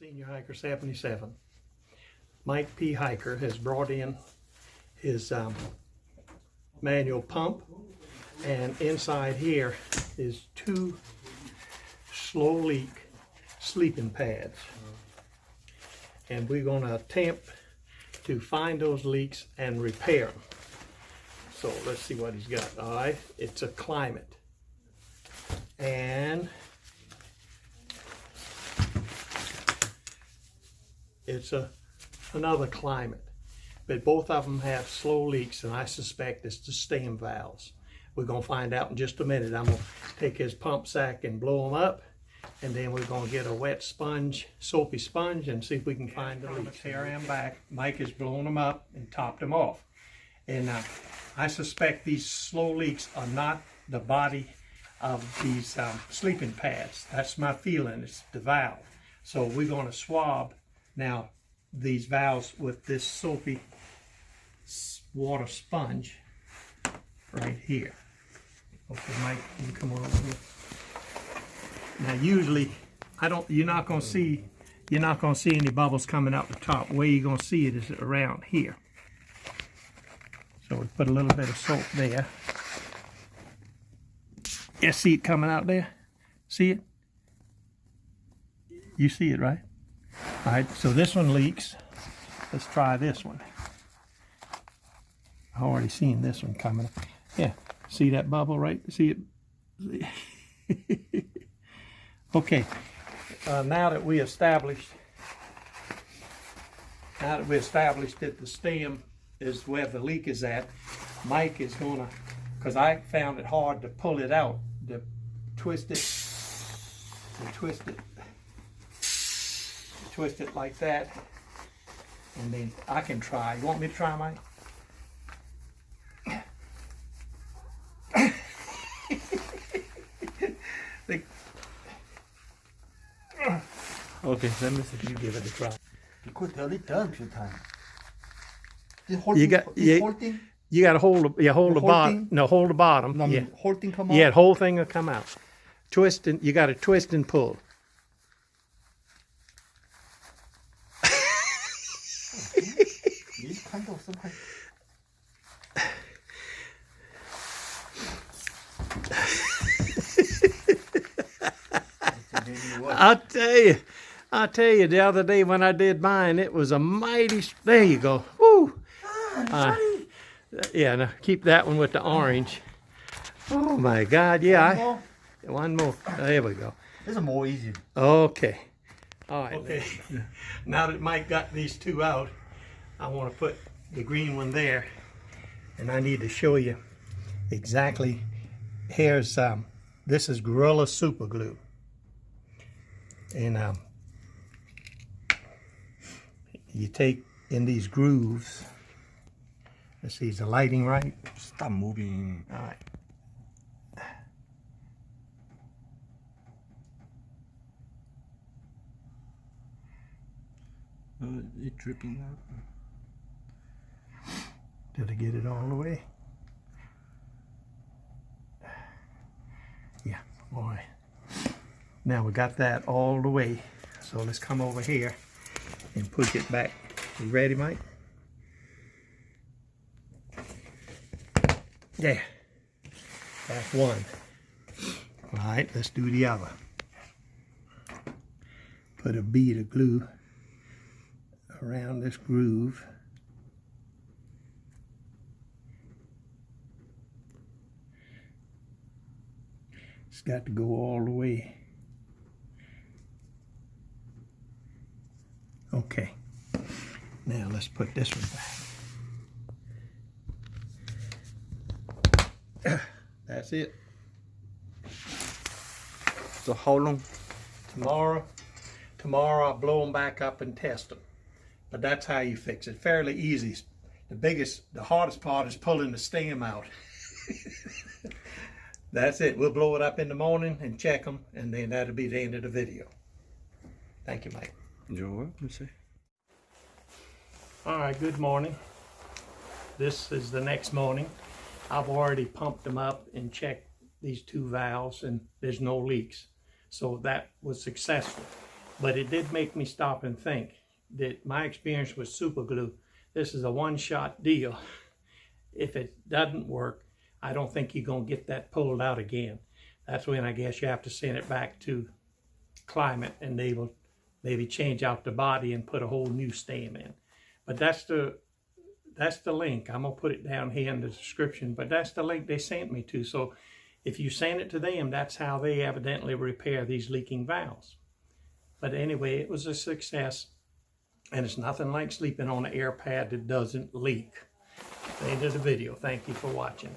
Senior Hiker 77. Mike P. Hiker has brought in his manual pump, and inside here is two slow leak sleeping pads. And we're going to attempt to find those leaks and repair them. So let's see what he's got. All right, it's a Klymit. And it's another Klymit, but both of them have slow leaks, and I suspect it's the stem valves. We're going to find out in just a minute. I'm going to take his pump sack and blow them up, and then we're going to get a wet sponge, soapy sponge, and see if we can find the leaks. Here I am back. Mike has blown them up and topped them off. And I suspect these slow leaks are not the body of these sleeping pads. That's my feeling. It's the valve. So we're going to swab now these valves with this soapy water sponge right here. Okay, Mike, you can come over here. Now usually you're not gonna see any bubbles coming out the top. Where you're gonna see it is around here. So we put a little bit of soap there. Yeah, see it coming out there? See it? You see it, right? All right, so this one leaks. Let's try this one. I've already seen this one coming. Yeah, see that bubble, right? See it? Okay, now that we established that the stem is where the leak is at, Mike is gonna, because I found it hard to pull it out, to twist it like that, and then I can try. You want me to try, Mike? Okay, let me see if you give it a try. You could tell it done a few times. You got to hold the bottom. No, hold the bottom. No, yeah, whole thing come out. Yeah, the whole thing will come out. Twist and you got to twist and pull. I'll tell you, the other day when I did mine, it was a mighty, there you go. Woo! Yeah, now keep that one with the orange. Oh my God, yeah. One more. There we go. This is more easy. Okay. All right. Okay. Now that Mike got these two out, I want to put the green one there, and I need to show you exactly. Here's this is Gorilla Super Glue, and you take in these grooves. Let's see, is the lighting right? Stop moving. All right. It's dripping out. Did I get it all the way? Yeah, all right. Now we got that all the way. So let's come over here and push it back. You ready, Mike? Yeah. That's one. All right, let's do the other. Put a bead of glue around this groove. It's got to go all the way. Okay. Now let's put this one back. That's it. So how long? Tomorrow I'll blow them back up and test them. But that's how you fix it. Fairly easy. The hardest part is pulling the stem out. That's it. We'll blow it up in the morning and check them, and then that'll be the end of the video. Thank you, Mike. You're welcome, sir. All right, good morning. This is the next morning. I've already pumped them up and checked these two valves, and there's no leaks. So that was successful. But it did make me stop and think that my experience with super glue, this is a one-shot deal. If it doesn't work, I don't think you're going to get that pulled out again. That's when I guess you have to send it back to Klymit, and they will maybe change out the body and put a whole new stem in. But that's the link. I'm going to put it down here in the description, but that's the link they sent me to. So if you send it to them, that's how they evidently repair these leaking valves. But anyway, it was a success, and it's nothing like sleeping on an air pad that doesn't leak. The end of the video. Thank you for watching.